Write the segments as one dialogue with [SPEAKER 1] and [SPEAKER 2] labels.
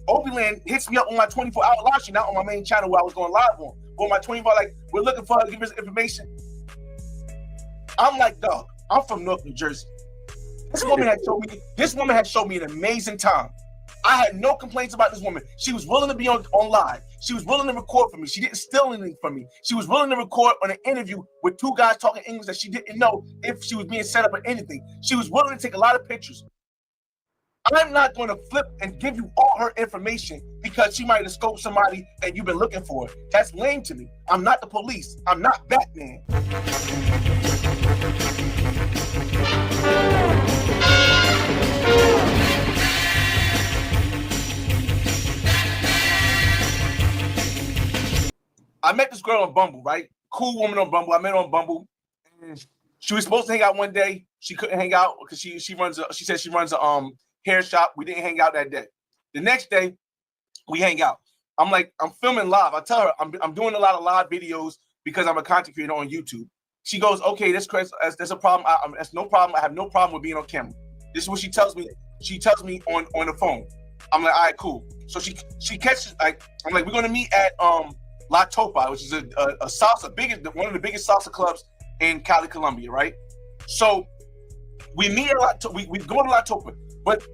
[SPEAKER 1] Obiland hits me up on my 24-hour live stream, not on my main channel where I was going live on. But on my 24, like, we're looking for her to give us information. I'm like, dog, I'm from North New Jersey. This woman had showed me an amazing time. I had no complaints about this woman. She was willing to be on live. She was willing to record for me. She didn't steal anything from me. She was willing to record on an interview with two guys talking English that she didn't know if she was being set up or anything. She was willing to take a lot of pictures. I'm not going to flip and give you all her information because she might have scoped somebody and you've been looking for it. That's lame to me. I'm not the police. I'm not Batman. I met this girl on Bumble, right? Cool woman on Bumble. I met her on Bumble. And she was supposed to hang out one day. She couldn't hang out because she said she runs a hair shop. We didn't hang out that day. The next day, we hang out. I'm like, I'm filming live. I tell her I'm doing a lot of live videos because I'm a content creator on YouTube. She goes, okay, that's a problem. That's no problem. I have no problem with being on camera. This is what she tells me. She tells me on the phone. I'm like, all right, cool. So she catches, like, I'm like, we're gonna meet at La Topa, which is a salsa, one of the biggest salsa clubs in Cali, Colombia, right? So we meet at we go to La Topa, but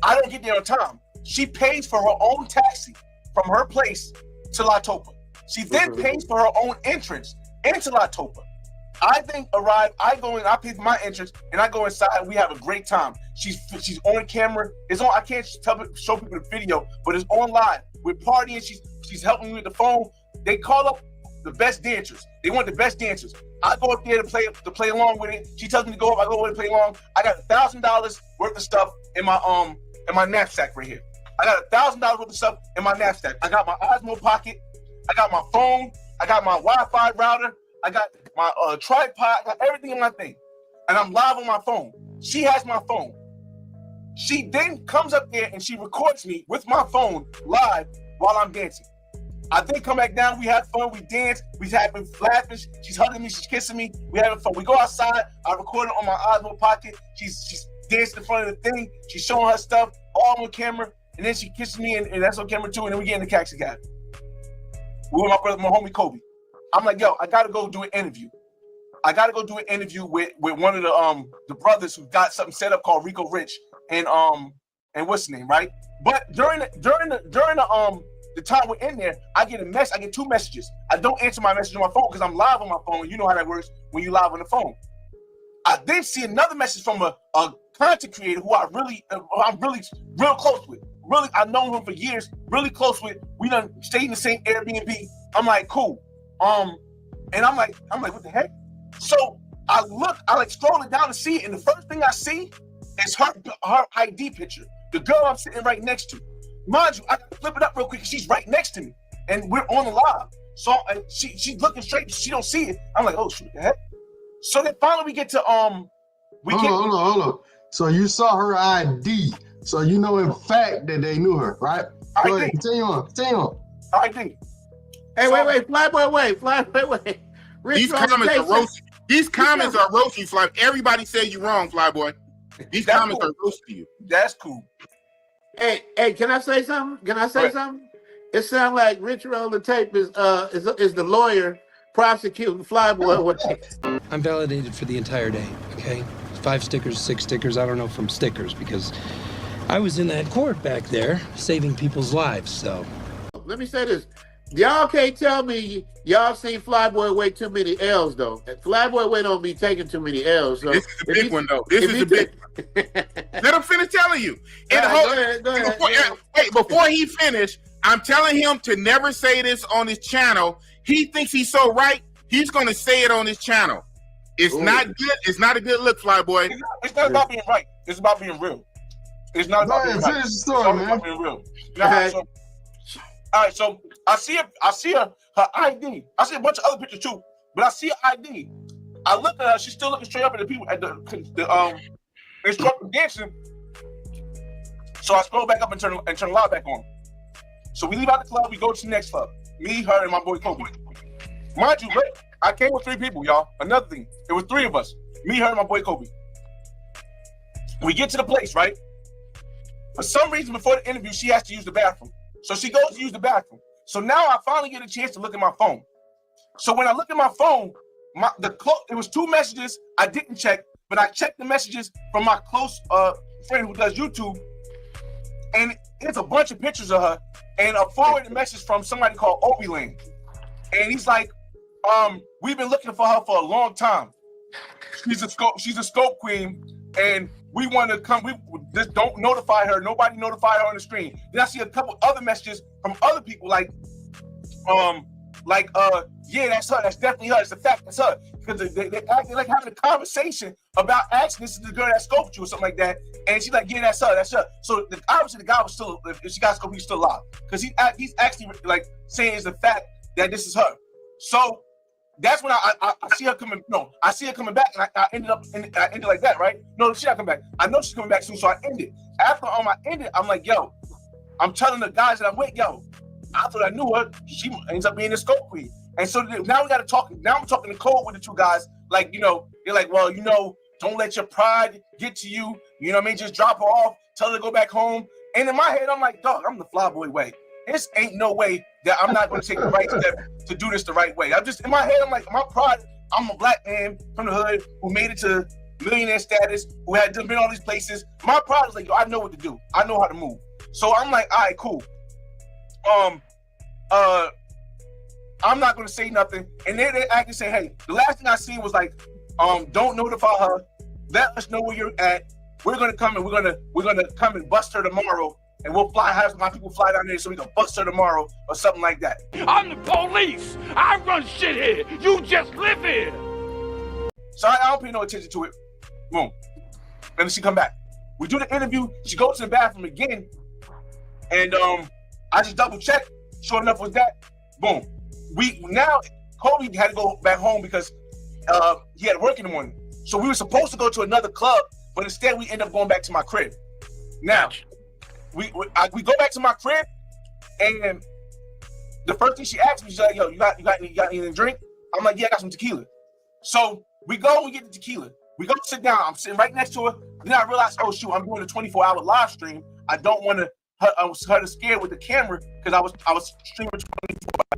[SPEAKER 1] I don't get there on time. She pays for her own taxi from her place to La Topa. She then pays for her own entrance into La Topa. I then arrive, I go in, I pay for my entrance, and I go inside, and we have a great time. She's on camera. It's on. I can't show people the video, but it's on live. We're partying. She's helping me with the phone. They call up the best dancers. They want the best dancers. I go up there to play along with it. She tells me to go up. I go over and play along. I got $1,000 worth of stuff in my knapsack right here. I got $1,000 worth of stuff in my knapsack. I got my Osmo pocket. I got my phone. I got my Wi-Fi router. I got my tripod. I got everything in my thing. And I'm live on my phone. She has my phone. She then comes up there and she records me with my phone live while I'm dancing. I then come back down. We have fun. We dance. We having laughing. She's hugging me. She's kissing me. We having fun. We go outside. I record it on my Osmo pocket. She's dancing in front of the thing. She's showing her stuff all on camera. And then she kisses me, and that's on camera too. And then we get in the taxi cab. We with my homie Kobe. I'm like, yo, I gotta go do an interview. I gotta go do an interview with one of the brothers who got something set up called Rico Rich and what's his name, right? But during the time we're in there, I get two messages. I don't answer my message on my phone because I'm live on my phone. You know how that works when you live on the phone. I then see another message from a content creator who I'm really real close with. Really, I've known him for years, really close with. We done stayed in the same Airbnb. I'm like, cool. And I'm like, what the heck? So I like scrolling down to see it, and the first thing I see is her ID picture. The girl I'm sitting right next to. Mind you, I gotta flip it up real quick. She's right next to me, and we're on the live. So she's looking straight. She don't see it. I'm like, oh shoot, what the heck? So then finally we get to Hold
[SPEAKER 2] on. So you saw her ID. So you know in fact that they knew her, right? Go ahead, continue on.
[SPEAKER 1] ID.
[SPEAKER 3] Hey, wait, Flyboy, wait.
[SPEAKER 4] These comments are roasting, Fly. Everybody said you wrong, Flyboy. These comments are roasting you.
[SPEAKER 1] That's cool.
[SPEAKER 3] Hey, can I say something? Something? It sounds like Rich Roll the Tape is the lawyer prosecuting Flyboy.
[SPEAKER 5] I'm validated for the entire day, okay? 5 stickers, 6 stickers, I don't know from stickers because I was in that court back there saving people's lives, so.
[SPEAKER 3] Let me say this. Y'all can't tell me y'all seen Flyboy weigh too many L's, though. Flyboy weight don't be taking too many L's. So
[SPEAKER 4] this is the big one, though. This is the big one. Let him finish telling you. And
[SPEAKER 3] go ahead.
[SPEAKER 4] Before he finish, I'm telling him to never say this on his channel. He thinks he's so right. He's going to say it on his channel. It's not good. It's not a good look, Flyboy.
[SPEAKER 1] It's not about being right. It's about being real. It's not about being right.
[SPEAKER 2] Finish the story, man.
[SPEAKER 1] About being real. All right, so I see her ID. I see a bunch of other pictures too, but I see her ID. I look at her. She's still looking straight up at the people at the instructor dancing. So I scroll back up and turn the light back on. So we leave out the club. We go to the next club. Me, her, and my boy Kobe. Mind you, I came with 3 people, y'all. Another thing, it was 3 of us. Me, her, and my boy Kobe. We get to the place, right? For some reason, before the interview, she has to use the bathroom. So she goes to use the bathroom. So now I finally get a chance to look at my phone. So when I look at my phone, it was 2 messages I didn't check, but I checked the messages from my close friend who does YouTube, and it's a bunch of pictures of her, and a forwarded message from somebody called Obi-Land. And he's like, we've been looking for her for a long time. She's a scope queen, and we want to come. We just don't notify her. Nobody notify her on the screen. Then I see a couple other messages from other people like, yeah, that's her. That's definitely her. It's a fact. That's her. Because they acting like having a conversation about asking this is the girl that scoped you or something like that. And she's like, yeah, that's her. That's her. So obviously the guy was still, if she got scoped, he's still alive. Because he's actually like saying it's a fact that this is her. So that's when I see her coming. No, I see her coming back, and I ended like that, right? No, she's not coming back. I know she's coming back soon, so I ended. After I ended, I'm like, yo, I'm telling the guys that I'm with, yo, I thought I knew her. She ends up being a scope queen. And so now we got to talk. Now I'm talking to code with the 2 guys. Like, they're like, well, don't let your pride get to you. You know what I mean? Just drop her off, tell her to go back home. And in my head, I'm like, dog, I'm the flyboy way. This ain't no way that I'm not going to take the right step to do this the right way. I'm just, in my head, I'm like, my pride, I'm a black man from the hood who made it to millionaire status, who had been all these places. My pride is like, yo, I know what to do. I know how to move. So I'm like, all right, cool. I'm not going to say nothing. And then they actually say, hey, the last thing I seen was like, don't notify her. Let us know where you're at. We're going to come and we're going to come and bust her tomorrow. And we'll have my people fly down there so we can bust her tomorrow or something like that.
[SPEAKER 6] I'm the police. I run shit here. You just live here.
[SPEAKER 1] So I don't pay no attention to it. Boom. And then she come back. We do the interview. She goes to the bathroom again. And I just double check. Sure enough was that. Boom. Kobe had to go back home because he had work in the morning. So we were supposed to go to another club, but instead we end up going back to my crib. Now, we go back to my crib, and the first thing she asked me, she's like, yo, you got anything to drink? I'm like, yeah, I got some tequila. So we go and we get the tequila. We go sit down. I'm sitting right next to her. Then I realized, oh, shoot, I'm doing a 24-hour live stream. I don't want her to scare with the camera because I was streaming 24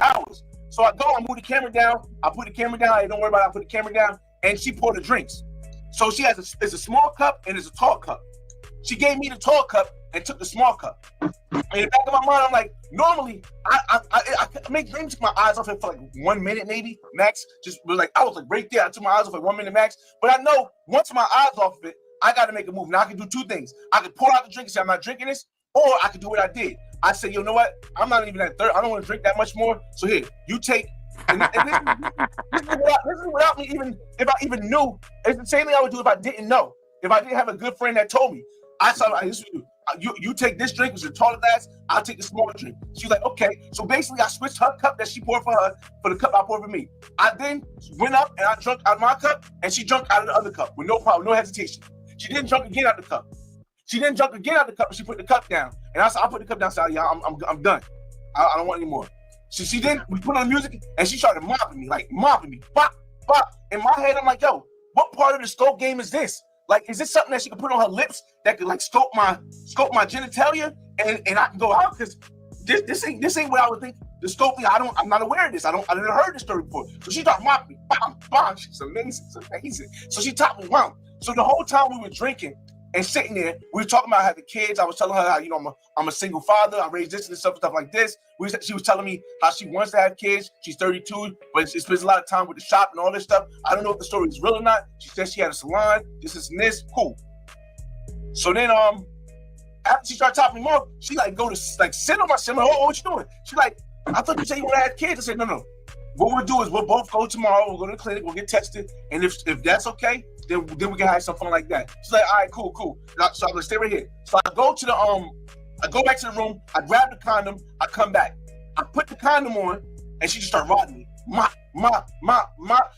[SPEAKER 1] hours. So I move the camera down. I put the camera down. Hey, don't worry about it. I put the camera down, and she poured the drinks. So she has it's a small cup and it's a tall cup. She gave me the tall cup and took the small cup. In the back of my mind, I'm like, normally I maybe took my eyes off it for like 1 minute, maybe max. Just like I was like right there. I took my eyes off like 1 minute max. But I know once my eyes off of it, I got to make a move. Now I can do 2 things. I could pour out the drink and say I'm not drinking this, or I could do what I did. I said, you know what? I'm not even at third. I don't want to drink that much more. So here, you take. And this is without me even, if I even knew. It's the same thing I would do if I didn't know. If I didn't have a good friend that told me. I saw like, you take this drink, it's a taller glass. I'll take the smaller drink. She's like, okay. So basically, I switched her cup that she poured for her for the cup I poured for me. I then went up and I drank out of my cup, and she drank out of the other cup with no problem, no hesitation. She didn't drink again out of the cup. She didn't drink again out of the cup, but she put the cup down. And I said, I'll put the cup down. So yeah, I'm done. I don't want any more. So she did. We put on music, and she started mopping me, bop, bop. In my head, I'm like, yo, what part of the scope game is this? Like, is this something that she could put on her lips that could like scope my genitalia, and I can go out? Because this ain't what I would think. The scope thing, I'm not aware of this. I never heard this story before. So she started mopping me, bam, bam. She's amazing. It's amazing. So she topped me around. So the whole time we were drinking and sitting there, we were talking about how the kids. I was telling her how I'm a single father. I raised this and stuff like this. She was telling me how she wants to have kids. She's 32, but she spends a lot of time with the shop and all this stuff. I don't know if the story is real or not. She said she had a salon. This, cool. So then, after she started topping me off, she like go to like sit on my stomach. Oh, what you doing? She like, I thought you said you want to have kids. I said, no. What we'll do is we'll both go tomorrow. We'll go to the clinic. We'll get tested, and if that's okay, then we can have some fun like that. She's like, all right, cool. So I'm gonna stay right here. So I go to I go back to the room. I grab the condom. I come back. I put the condom on, and she just started riding me. Ma.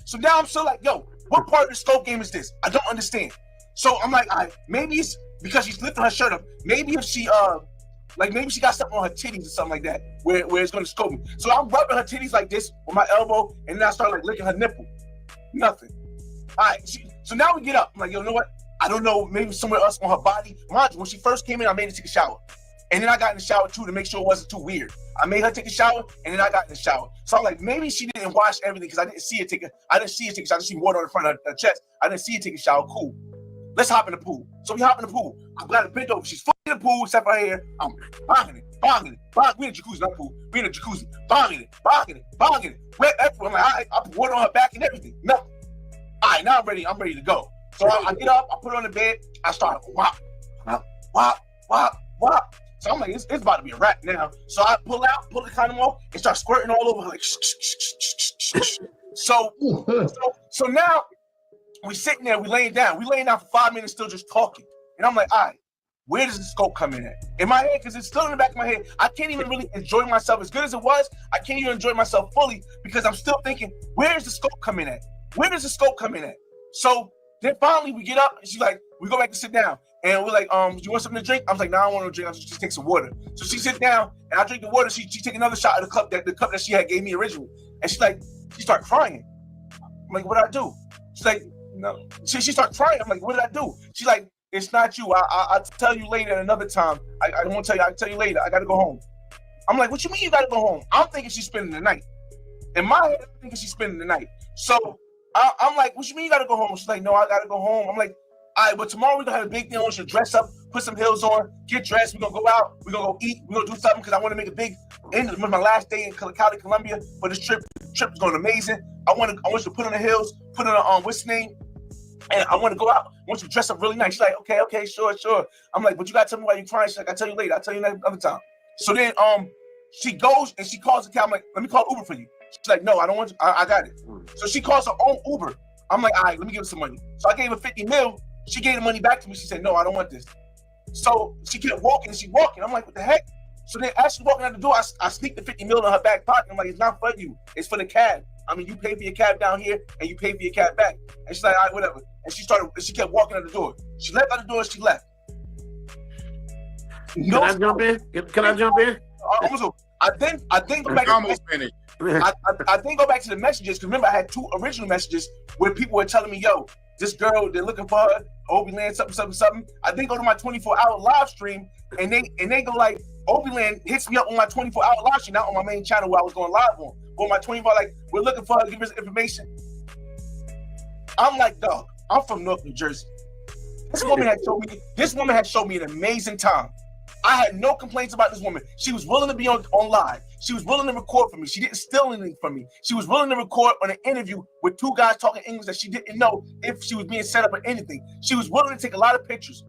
[SPEAKER 1] So now I'm still like, yo, what part of the scope game is this? I don't understand. So I'm like, all right, maybe it's because she's lifting her shirt up. Maybe if she maybe she got something on her titties or something like that, where it's gonna scope me. So I'm rubbing her titties like this with my elbow, and then I start like licking her nipple. Nothing. All right. So now we get up. I'm like, yo, you know what? I don't know, maybe somewhere else on her body. Mind you, when she first came in, I made her take a shower. And then I got in the shower too to make sure it wasn't too weird. I made her take a shower, and then I got in the shower. So I'm like, maybe she didn't wash everything because I didn't see her take a shower. I just see water on the front of her chest. I didn't see her take a shower. Cool. Let's hop in the pool. So we hop in the pool. I'm glad to bend over. She's fully in the pool, except for her hair. I'm bonging it. We in the jacuzzi, not pool. We in the jacuzzi. Bonging it. Wet everywhere. I'm like, I put water on her back and everything. No. All right, now I'm ready to go. So I get up, I put her on the bed, I start whop. So I'm like, it's about to be a wrap now. So I pull the condom off, and start squirting all over her, like So now we sitting there, we laying down for 5 minutes, still just talking. And I'm like, all right, where does the scope come in at? In my head, because it's still in the back of my head, I can't even really enjoy myself as good as it was. I can't even enjoy myself fully because I'm still thinking, where is the scope coming at? Where does the scope come in at? So then finally we get up and she's like, we go back to sit down. And we're like, you want something to drink? I was like, no, I don't want to drink. I just take some water. So she sits down and I drink the water. She take another shot of the cup that she had gave me originally. And she started crying. I'm like, what did I do? She's like, no. She started crying. I'm like, what did I do? She's like, it's not you. I'll tell you later another time. I won't tell you. I'll tell you later. I got to go home. I'm like, what you mean you got to go home? I'm thinking she's spending the night. In my head, I'm thinking she's spending the night. So I'm like, what you mean you got to go home? She's like, no, I got to go home. I'm like, all right, but tomorrow we're going to have a big thing. I want you to dress up, put some heels on, get dressed. We're going to go out. We're going to go eat. We're going to do something because I want to make a big end of my last day in Cali, Colombia for this trip. The trip is going amazing. I want you to put on the heels, put on what's his name? And I want to go out. I want you to dress up really nice. She's like, okay, sure. I'm like, but you got to tell me why you're crying. She's like, I'll tell you later. I'll tell you another time. So then she goes and she calls the cab. I'm like, let me call Uber for you. She's like, no, I don't want you. I got it. So she calls her own Uber. I'm like, all right, let me give her some money. So I gave her 50 mil. She gave the money back to me. She said, no, I don't want this. So she kept walking and walking. I'm like, what the heck? So then as she's walking out the door, I sneaked the 50 mil in her back pocket. I'm like, it's not for you. It's for the cab. I mean, you pay for your cab down here and you pay for your cab back. And she's like, all right, whatever. And she kept walking out the door. She left out the door and she left.
[SPEAKER 3] Can I jump in? Can I jump in?
[SPEAKER 1] I then go back.
[SPEAKER 4] Almost finished.
[SPEAKER 1] I then go back to the messages because remember I had 2 original messages where people were telling me, yo, this girl, they're looking for her, Obi-Land, something. I then go to my 24-hour live stream and they go like, Obi-Land hits me up on my 24-hour live stream, not on my main channel where I was going live on. But on my 24, like, we're looking for her, give us information. I'm like, dog, I'm from North New Jersey. This woman had showed me an amazing time. I had no complaints about this woman. She was willing to be on live. She was willing to record for me. She didn't steal anything from me. She was willing to record on an interview with 2 guys talking English that she didn't know if she was being set up or anything. She was willing to take a lot of pictures.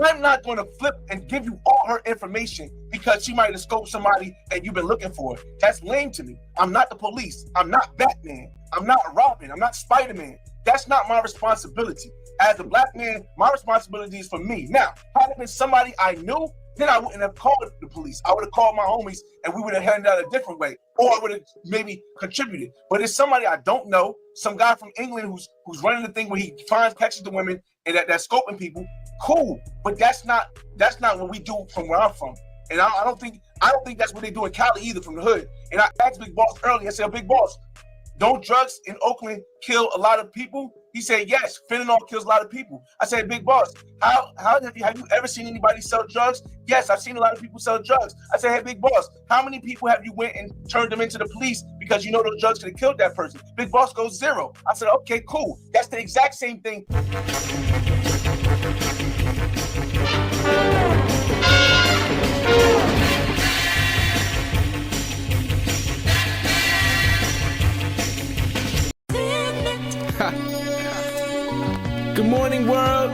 [SPEAKER 1] I'm not going to flip and give you all her information because she might have scoped somebody and you've been looking for it. That's lame to me. I'm not the police. I'm not Batman. I'm not Robin. I'm not Spider-Man. That's not my responsibility. As a black man, my responsibility is for me. Now, had it been somebody I knew, then I wouldn't have called the police. I would have called my homies and we would have handled it a different way. Or I would have maybe contributed. But it's somebody I don't know, some guy from England who's running the thing where he catches the women and that's scoping people. Cool. But that's not what we do from where I'm from. And I don't think that's what they do in Cali either, from the hood. And I asked Big Boss earlier, I said, Big Boss, don't drugs in Oakland kill a lot of people? He said, yes, fentanyl kills a lot of people. I said, Big Boss, how have you ever seen anybody sell drugs? Yes, I've seen a lot of people sell drugs. I said, hey, Big Boss, how many people have you went and turned them into the police because you know those drugs could have killed that person? Big Boss goes 0. I said, okay, cool. That's the exact same thing.
[SPEAKER 7] Good morning, world.